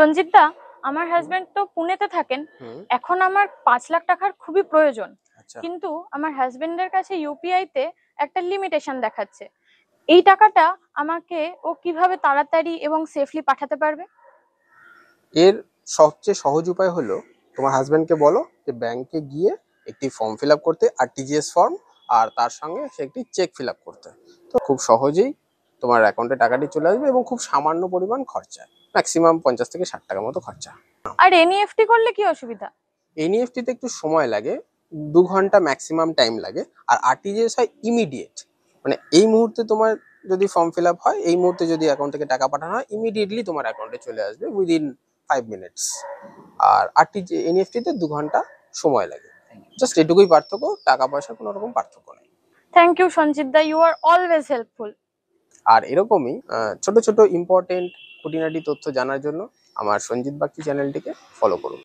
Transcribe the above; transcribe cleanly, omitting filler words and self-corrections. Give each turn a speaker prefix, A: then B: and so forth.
A: সঞ্জিত দা, আমার হাজবেন্ড তো পুনেতে থাকেন। এখন আমার 5 লাখ টাকার খুবই প্রয়োজন,
B: আচ্ছা,
A: কিন্তু আমার হাজবেন্ডের কাছে ইউপিআই তে একটা লিমিটেশন দেখাচ্ছে। এই টাকাটা আমাকে ও কিভাবে তাড়াতাড়ি এবং সেফলি পাঠাতে পারবে?
B: এর সবচেয়ে সহজ উপায় হলো তোমার হাজবেন্ডকে বলো যে ব্যাংকে গিয়ে একটি ফর্ম ফিল আপ করতে, আরটিজিএস ফর্ম, আর তার সঙ্গে সে একটি চেক ফিল আপ করতে। তো খুব সহজেই তোমার অ্যাকাউন্টে টাকাটি চলে আসবে এবং খুব সামান্য পরিমাণ খরচা, ম্যাক্সিমাম 50 থেকে 60 টাকার মতো খরচা।
A: আর এনইএফটি করলে কি অসুবিধা?
B: এনইএফটিতে একটু সময় লাগে, 2 ঘন্টা ম্যাক্সিমাম টাইম লাগে। আর আরটিজিএস হয় ইমিডিয়েট, মানে এই মুহূর্তে তোমার যদি ফর্ম ফিল আপ হয়, এই মুহূর্তে যদি অ্যাকাউন্ট থেকে টাকা পাঠানো হয়, ইমিডিয়েটলি তোমার অ্যাকাউন্টে চলে আসবে উইদিন 5 মিনিটস। আর এনইএফটিতে 2 ঘন্টা সময় লাগে। জাস্ট এটুকুই পার্থক্য, টাকা পয়সা কোনো রকম পার্থক্য নেই।
A: Thank you Sanjit da, you are always helpful.
B: আর এরকমই ছোট ছোট ইম্পর্টেন্ট খুঁটিনাটি তথ্য জানার জন্য আমার সঞ্জিত বাগচি চ্যানেলটিকে ফলো করুন।